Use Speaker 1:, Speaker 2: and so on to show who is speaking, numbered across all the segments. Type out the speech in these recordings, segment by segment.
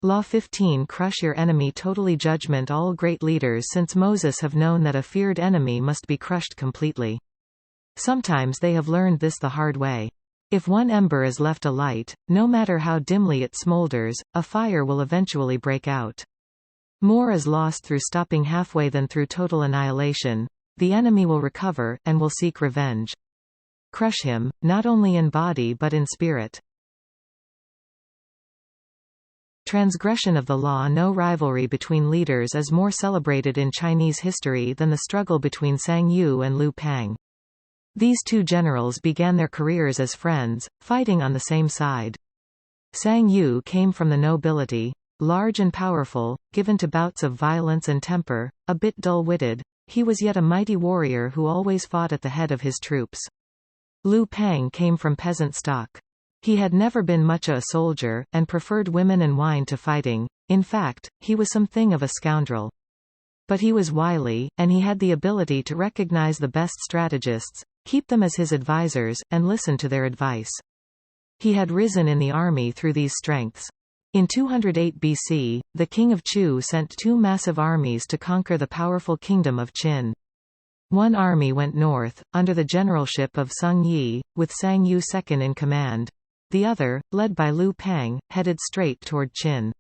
Speaker 1: Law 15 Crush your enemy totally. Judgment. All great leaders since Moses have known that a feared enemy must be crushed completely. Sometimes they have learned this the hard way. If one ember is left alight, no matter how dimly it smolders, a fire will eventually break out. More is lost through stopping halfway than through total annihilation. The enemy will recover, and will seek revenge. Crush him, not only in body but in spirit. Transgression of the law. No rivalry between leaders is more celebrated in Chinese history than the struggle between Sang Yu and Liu Pang. These two generals began their careers as friends, fighting on the same side. Sang Yu came from the nobility, large and powerful, given to bouts of violence and temper, a bit dull-witted. He was yet a mighty warrior who always fought at the head of his troops. Liu Pang came from peasant stock. He had never been much a soldier, and preferred women and wine to fighting. In fact, he was something of a scoundrel. But he was wily, and he had the ability to recognize the best strategists, keep them as his advisors, and listen to their advice. He had risen in the army through these strengths. In 208 BC, the king of Chu sent two massive armies to conquer the powerful kingdom of Qin. One army went north, under the generalship of Sung Yi, with Sang Yu second in command. The other, led by Liu Pang, headed straight toward Qin.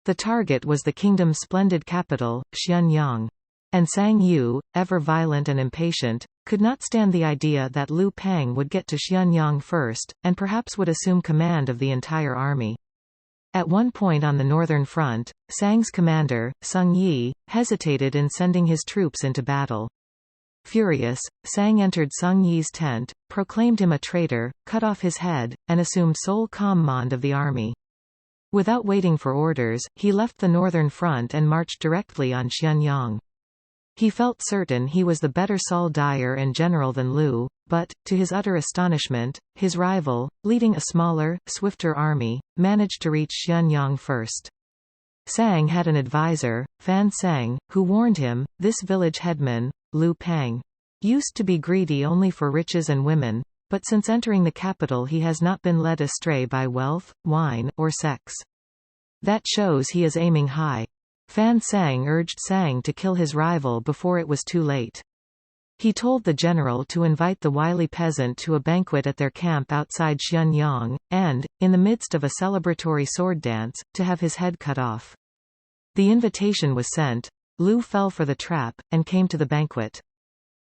Speaker 1: The target was the kingdom's splendid capital, Xianyang. And Sang Yu, ever violent and impatient, could not stand the idea that Liu Pang would get to Xianyang first, and perhaps would assume command of the entire army. At one point on the northern front, Sang's commander, Sung Yi, hesitated in sending his troops into battle. Furious, Sang entered Sung Yi's tent, proclaimed him a traitor, cut off his head, and assumed sole command of the army. Without waiting for orders, he left the northern front and marched directly on Xianyang. He felt certain he was the better soldier and general than Liu, but, to his utter astonishment, his rival, leading a smaller, swifter army, managed to reach Xianyang first. Sang had an advisor, Fan Sang, who warned him, this village headman, Liu Pang, used to be greedy only for riches and women, but since entering the capital he has not been led astray by wealth, wine, or sex. That shows he is aiming high. Fan Sang urged Sang to kill his rival before it was too late. He told the general to invite the wily peasant to a banquet at their camp outside Xianyang, and, in the midst of a celebratory sword dance, to have his head cut off. The invitation was sent. Liu fell for the trap, and came to the banquet.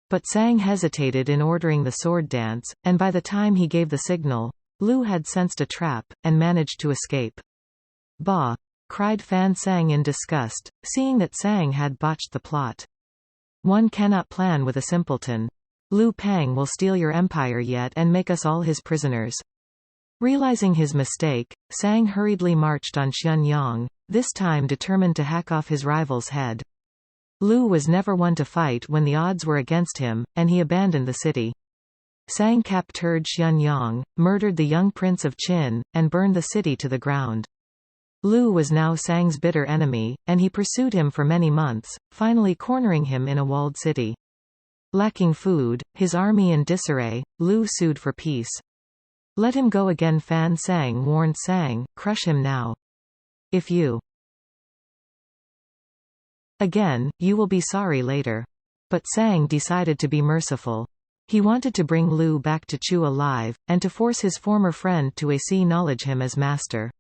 Speaker 1: But Sang hesitated in ordering the sword dance, and by the time he gave the signal, Liu had sensed a trap, and managed to escape. "Bah!" cried Fan Sang in disgust, seeing that Sang had botched the plot. "One cannot plan with a simpleton. Liu Pang will steal your empire yet and make us all his prisoners." Realizing his mistake, Sang hurriedly marched on Xianyang, this time determined to hack off his rival's head. Liu was never one to fight when the odds were against him, and he abandoned the city. Sang captured Xianyang, murdered the young prince of Qin, and burned the city to the ground. Liu was now Sang's bitter enemy, and he pursued him for many months, finally cornering him in a walled city. Lacking food, his army in disarray, Liu sued for peace. "Let him go again," Fan Sang warned Sang, "crush him now. If you again, you will be sorry later." But Sang decided to be merciful. He wanted to bring Liu back to Chu alive, and to force his former friend to acknowledge him as master.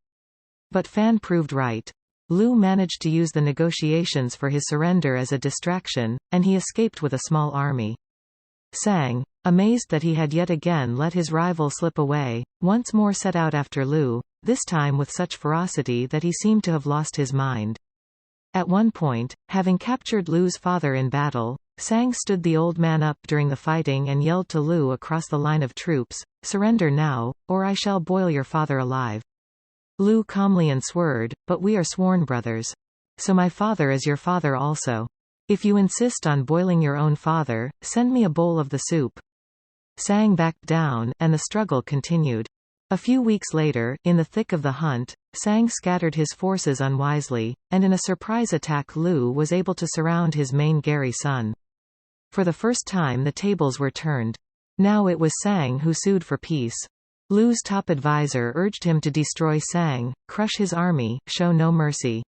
Speaker 1: But Fan proved right. Liu managed to use the negotiations for his surrender as a distraction, and he escaped with a small army. Sang, amazed that he had yet again let his rival slip away, once more set out after Liu, this time with such ferocity that he seemed to have lost his mind. At one point, having captured Liu's father in battle, Sang stood the old man up during the fighting and yelled to Liu across the line of troops, "Surrender now, or I shall boil your father alive." Liu calmly answered, "But we are sworn brothers. So my father is your father also. If you insist on boiling your own father, send me a bowl of the soup." Sang backed down, and the struggle continued. A few weeks later, in the thick of the hunt, Sang scattered his forces unwisely, and in a surprise attack Liu was able to surround his main Gary son. For the first time the tables were turned. Now it was Sang who sued for peace. Lu's top advisor urged him to destroy Sang, crush his army, show no mercy.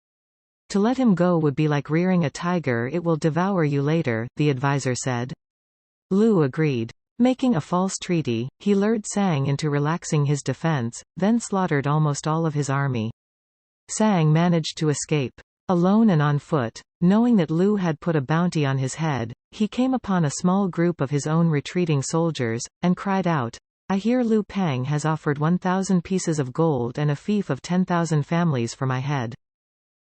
Speaker 1: To let him go would be like rearing a tiger, it will devour you later, the advisor said. Lu agreed. Making a false treaty, he lured Sang into relaxing his defense, then slaughtered almost all of his army. Sang managed to escape. Alone and on foot, knowing that Lu had put a bounty on his head, he came upon a small group of his own retreating soldiers, and cried out, "I hear Lu Pang has offered 1,000 pieces of gold and a fief of 10,000 families for my head.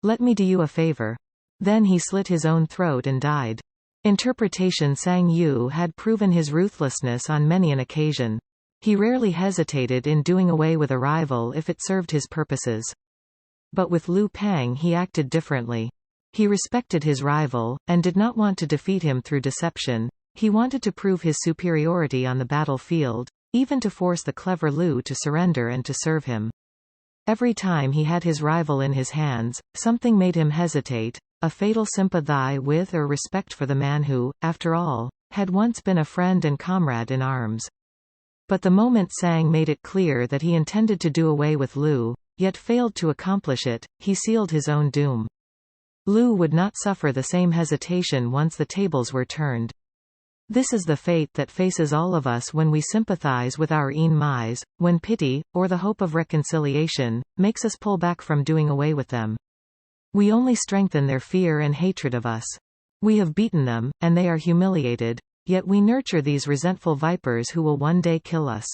Speaker 1: Let me do you a favor." Then he slit his own throat and died. Interpretation: Sang Yu had proven his ruthlessness on many an occasion. He rarely hesitated in doing away with a rival if it served his purposes. But with Lu Pang he acted differently. He respected his rival, and did not want to defeat him through deception. He wanted to prove his superiority on the battlefield, even to force the clever Lu to surrender and to serve him. Every time he had his rival in his hands, something made him hesitate, a fatal sympathy with or respect for the man who, after all, had once been a friend and comrade in arms. But the moment Sang made it clear that he intended to do away with Lu, yet failed to accomplish it, he sealed his own doom. Lu would not suffer the same hesitation once the tables were turned. This is the fate that faces all of us when we sympathize with our enemies, when pity, or the hope of reconciliation, makes us pull back from doing away with them. We only strengthen their fear and hatred of us. We have beaten them, and they are humiliated, yet we nurture these resentful vipers who will one day kill us.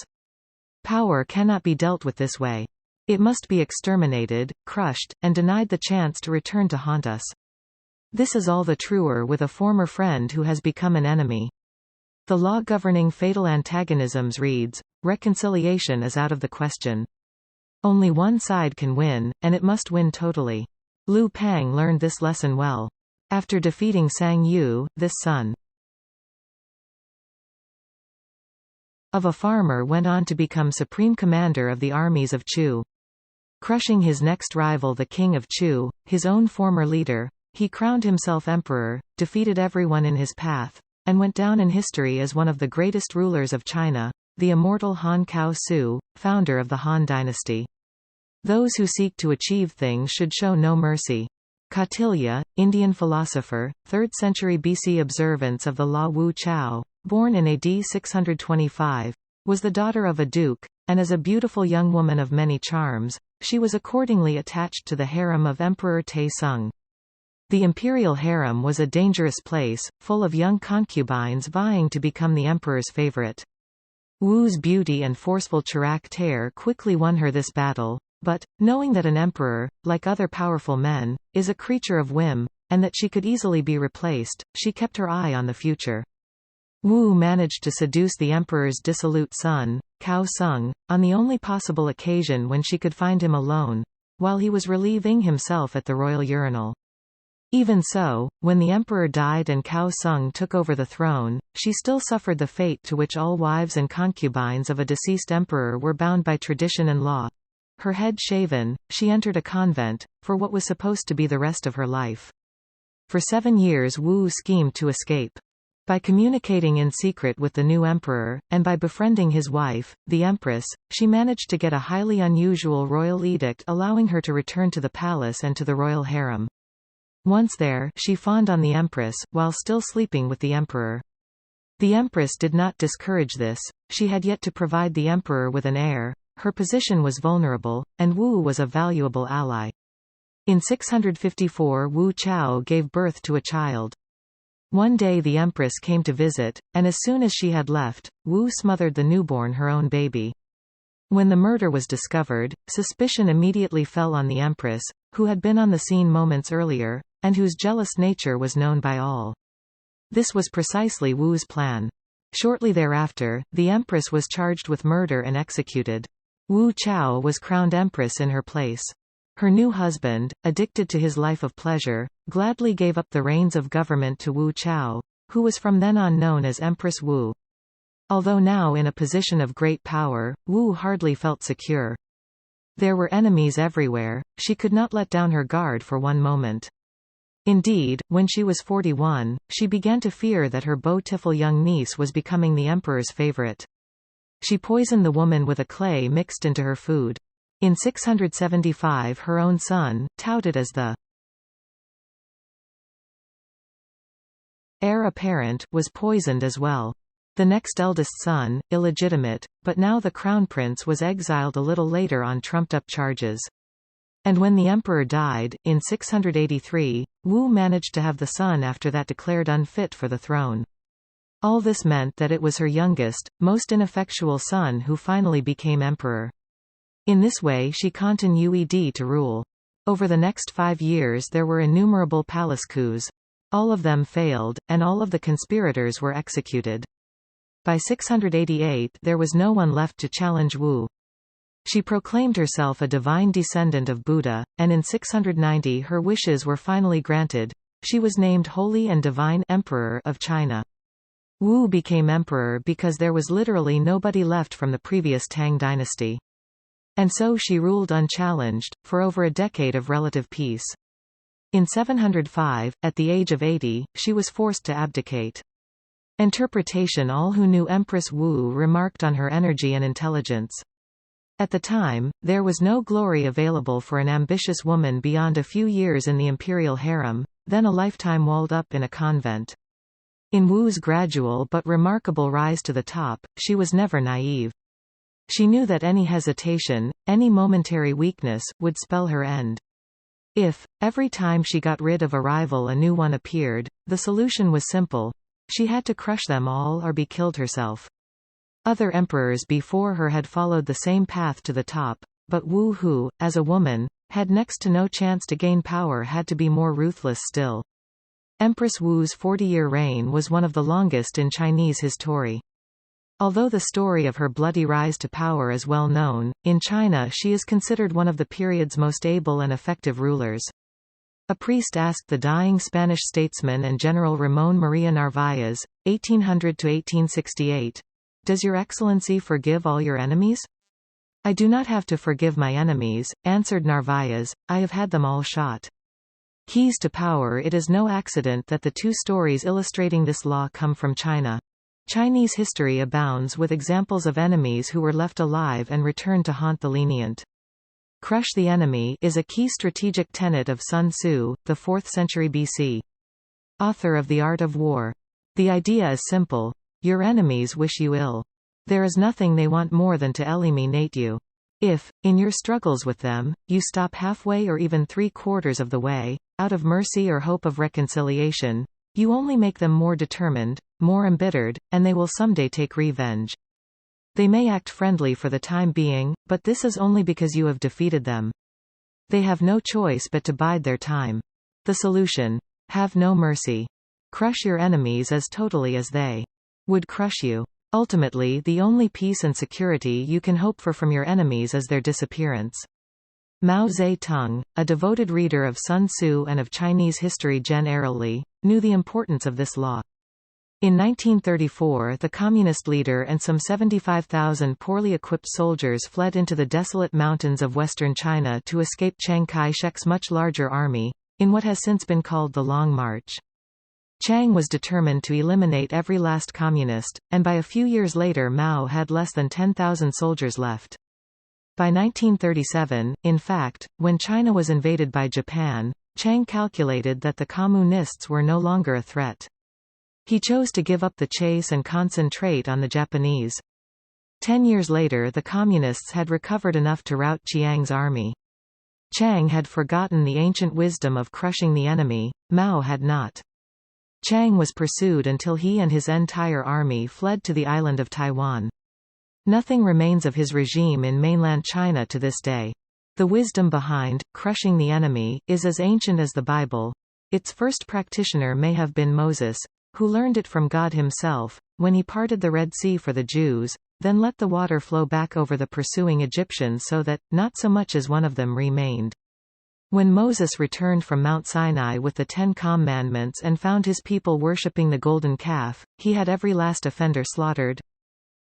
Speaker 1: Power cannot be dealt with this way. It must be exterminated, crushed, and denied the chance to return to haunt us. This is all the truer with a former friend who has become an enemy. The law governing fatal antagonisms reads, reconciliation is out of the question. Only one side can win, and it must win totally. Lu Pang learned this lesson well. After defeating Sang Yu, this son of a farmer went on to become supreme commander of the armies of Chu. Crushing his next rival, the king of Chu, his own former leader, he crowned himself emperor, defeated everyone in his path, and went down in history as one of the greatest rulers of China, the immortal Han Cao-Su, founder of the Han dynasty. Those who seek to achieve things should show no mercy. Kautilya, Indian philosopher, 3rd century BC, observance of the law. Wu Chao, born in AD 625, was the daughter of a duke, and as a beautiful young woman of many charms, she was accordingly attached to the harem of Emperor Taisung. The imperial harem was a dangerous place, full of young concubines vying to become the emperor's favorite. Wu's beauty and forceful character quickly won her this battle, but, knowing that an emperor, like other powerful men, is a creature of whim, and that she could easily be replaced, she kept her eye on the future. Wu managed to seduce the emperor's dissolute son, Cao Sung, on the only possible occasion when she could find him alone, while he was relieving himself at the royal urinal. Even so, when the emperor died and Cao Sung took over the throne, she still suffered the fate to which all wives and concubines of a deceased emperor were bound by tradition and law. Her head shaven, she entered a convent, for what was supposed to be the rest of her life. For 7 years Wu schemed to escape. By communicating in secret with the new emperor, and by befriending his wife, the empress, she managed to get a highly unusual royal edict allowing her to return to the palace and to the royal harem. Once there, she fawned on the empress, while still sleeping with the emperor. The empress did not discourage this, she had yet to provide the emperor with an heir, her position was vulnerable, and Wu was a valuable ally. In 654 Wu Chao gave birth to a child. One day the empress came to visit, and as soon as she had left, Wu smothered the newborn, her own baby. When the murder was discovered, suspicion immediately fell on the empress, who had been on the scene moments earlier, and whose jealous nature was known by all. This was precisely Wu's plan. Shortly thereafter, the empress was charged with murder and executed. Wu Chao was crowned empress in her place. Her new husband, addicted to his life of pleasure, gladly gave up the reins of government to Wu Chao, who was from then on known as Empress Wu. Although now in a position of great power, Wu hardly felt secure. There were enemies everywhere, she could not let down her guard for one moment. Indeed, when she was 41, she began to fear that her beautiful young niece was becoming the emperor's favorite. She poisoned the woman with a clay mixed into her food. In 675 her own son, touted as the heir apparent, was poisoned as well. The next eldest son, illegitimate, but now the crown prince, was exiled a little later on trumped-up charges. And when the emperor died, in 683, Wu managed to have the son after that declared unfit for the throne. All this meant that it was her youngest, most ineffectual son who finally became emperor. In this way she continued to rule. Over the next 5 years there were innumerable palace coups. All of them failed, and all of the conspirators were executed. By 688 there was no one left to challenge Wu. She proclaimed herself a divine descendant of Buddha, and in 690 her wishes were finally granted. She was named Holy and Divine Emperor of China. Wu became emperor because there was literally nobody left from the previous Tang dynasty. And so she ruled unchallenged, for over a decade of relative peace. In 705, at the age of 80, she was forced to abdicate. Interpretation: all who knew Empress Wu remarked on her energy and intelligence. At the time, there was no glory available for an ambitious woman beyond a few years in the imperial harem, then a lifetime walled up in a convent. In Wu's gradual but remarkable rise to the top, she was never naive. She knew that any hesitation, any momentary weakness, would spell her end. If, every time she got rid of a rival a new one appeared, the solution was simple: she had to crush them all or be killed herself. Other emperors before her had followed the same path to the top, but Wu, who, as a woman, had next to no chance to gain power, had to be more ruthless still. Empress Wu's 40-year reign was one of the longest in Chinese history. Although the story of her bloody rise to power is well known, in China she is considered one of the period's most able and effective rulers. A priest asked the dying Spanish statesman and general Ramón María Narváez, 1800–1868, "Does your excellency forgive all your enemies?" "I do not have to forgive my enemies," answered Narváez, "I have had them all shot." Keys to power. It is no accident that the two stories illustrating this law come from China. Chinese history abounds with examples of enemies who were left alive and returned to haunt the lenient. Crush the enemy is a key strategic tenet of Sun Tzu, the 4th century BC. Author of The Art of War. The idea is simple. Your enemies wish you ill. There is nothing they want more than to eliminate you. If, in your struggles with them, you stop halfway or even 3/4 of the way, out of mercy or hope of reconciliation, you only make them more determined, more embittered, and they will someday take revenge. They may act friendly for the time being, but this is only because you have defeated them. They have no choice but to bide their time. The solution: have no mercy. Crush your enemies as totally as they would crush you. Ultimately, the only peace and security you can hope for from your enemies is their disappearance. Mao Zedong, a devoted reader of Sun Tzu and of Chinese history generally, knew the importance of this law. In 1934 the communist leader and some 75,000 poorly equipped soldiers fled into the desolate mountains of western China to escape Chiang Kai-shek's much larger army, in what has since been called the Long March. Chiang was determined to eliminate every last communist, and by a few years later Mao had less than 10,000 soldiers left. By 1937, in fact, when China was invaded by Japan, Chiang calculated that the communists were no longer a threat. He chose to give up the chase and concentrate on the Japanese. 10 years later the communists had recovered enough to rout Chiang's army. Chiang had forgotten the ancient wisdom of crushing the enemy, Mao had not. Chiang was pursued until he and his entire army fled to the island of Taiwan. Nothing remains of his regime in mainland China to this day. The wisdom behind crushing the enemy is as ancient as the Bible. Its first practitioner may have been Moses, who learned it from God himself, when he parted the Red Sea for the Jews, then let the water flow back over the pursuing Egyptians so that, not so much as one of them remained. When Moses returned from Mount Sinai with the 10 Commandments and found his people worshipping the golden calf, he had every last offender slaughtered.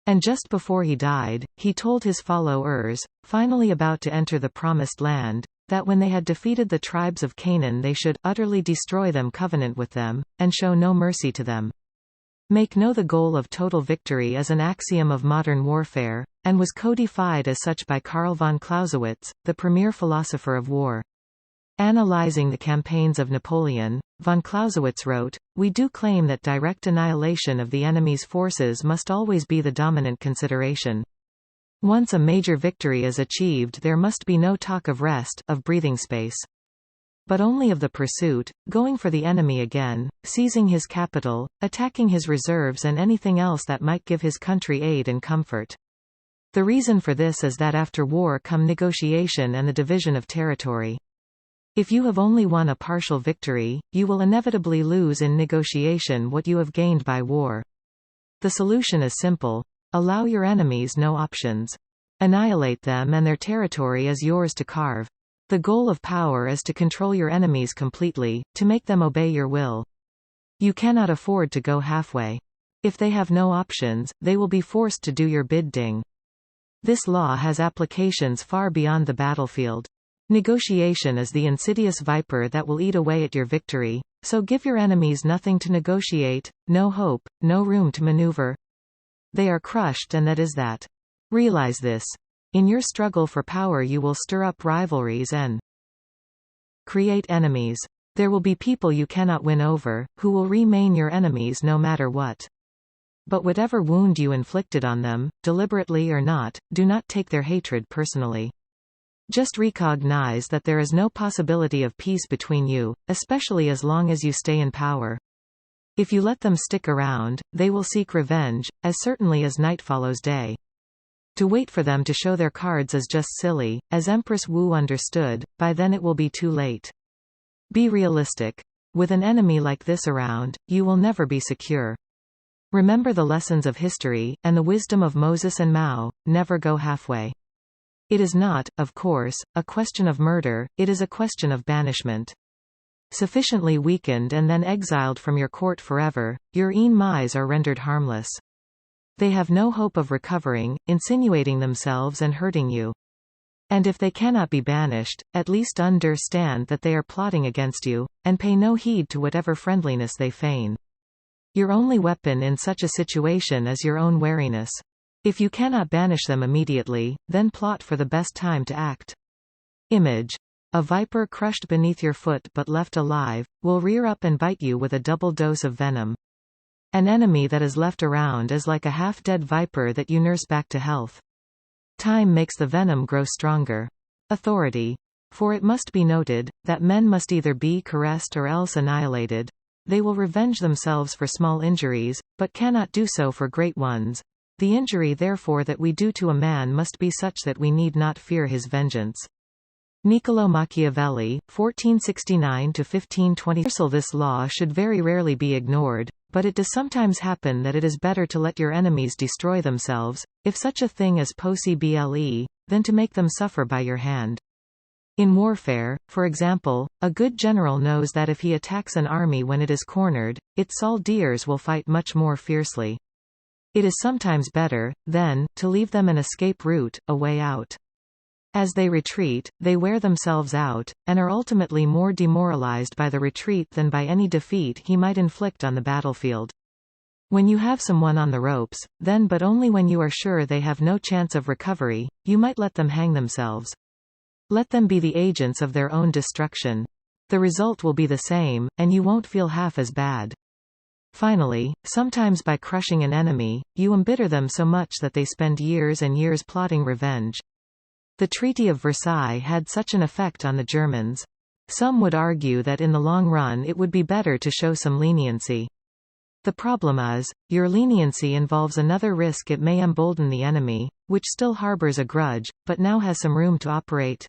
Speaker 1: And just before he died, he told his followers, finally about to enter the Promised Land, that when they had defeated the tribes of Canaan they should utterly destroy them, covenant with them, and show no mercy to them. Make know the goal of total victory is an axiom of modern warfare, and was codified as such by Karl von Clausewitz, the premier philosopher of war. Analyzing the campaigns of Napoleon, von Clausewitz wrote, "We do claim that direct annihilation of the enemy's forces must always be the dominant consideration. Once a major victory is achieved, there must be no talk of rest, of breathing space. But only of the pursuit, going for the enemy again, seizing his capital, attacking his reserves and anything else that might give his country aid and comfort. The reason for this is that after war come negotiation and the division of territory. If you have only won a partial victory, you will inevitably lose in negotiation what you have gained by war. The solution is simple. Allow your enemies no options. Annihilate them and their territory is yours to carve. The goal of power is to control your enemies completely, to make them obey your will. You cannot afford to go halfway. If they have no options, they will be forced to do your bidding. This law has applications far beyond the battlefield. Negotiation is the insidious viper that will eat away at your victory, so give your enemies nothing to negotiate, no hope, no room to maneuver. They are crushed, and that is that. Realize this. In your struggle for power you will stir up rivalries and create enemies. There will be people you cannot win over, who will remain your enemies no matter what. But whatever wound you inflicted on them, deliberately or not, do not take their hatred personally. Just recognize that there is no possibility of peace between you, especially as long as you stay in power. If you let them stick around, they will seek revenge, as certainly as night follows day. To wait for them to show their cards is just silly, as Empress Wu understood, by then it will be too late. Be realistic. With an enemy like this around, you will never be secure. Remember the lessons of history, and the wisdom of Moses and Mao, never go halfway. It is not, of course, a question of murder, it is a question of banishment. Sufficiently weakened and then exiled from your court forever, your ennemis are rendered harmless. They have no hope of recovering, insinuating themselves and hurting you. And if they cannot be banished, at least understand that they are plotting against you, and pay no heed to whatever friendliness they feign. Your only weapon in such a situation is your own wariness. If you cannot banish them immediately, then plot for the best time to act. Image. A viper crushed beneath your foot but left alive, will rear up and bite you with a double dose of venom. An enemy that is left around is like a half-dead viper that you nurse back to health. Time makes the venom grow stronger. Authority. For it must be noted, that men must either be caressed or else annihilated. They will revenge themselves for small injuries, but cannot do so for great ones. The injury therefore that we do to a man must be such that we need not fear his vengeance. Niccolò Machiavelli, 1469–1520. This law should very rarely be ignored, but it does sometimes happen that it is better to let your enemies destroy themselves, if such a thing is possible, than to make them suffer by your hand. In warfare, for example, a good general knows that if he attacks an army when it is cornered, its soldiers will fight much more fiercely. It is sometimes better, then, to leave them an escape route, a way out. As they retreat, they wear themselves out, and are ultimately more demoralized by the retreat than by any defeat he might inflict on the battlefield. When you have someone on the ropes, then but only when you are sure they have no chance of recovery, you might let them hang themselves. Let them be the agents of their own destruction. The result will be the same, and you won't feel half as bad. Finally, sometimes by crushing an enemy, you embitter them so much that they spend years and years plotting revenge. The Treaty of Versailles had such an effect on the Germans. Some would argue that in the long run it would be better to show some leniency. The problem is, your leniency involves another risk: it may embolden the enemy, which still harbors a grudge, but now has some room to operate.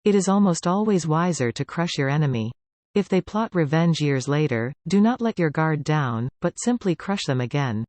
Speaker 1: It is almost always wiser to crush your enemy. If they plot revenge years later, do not let your guard down, but simply crush them again.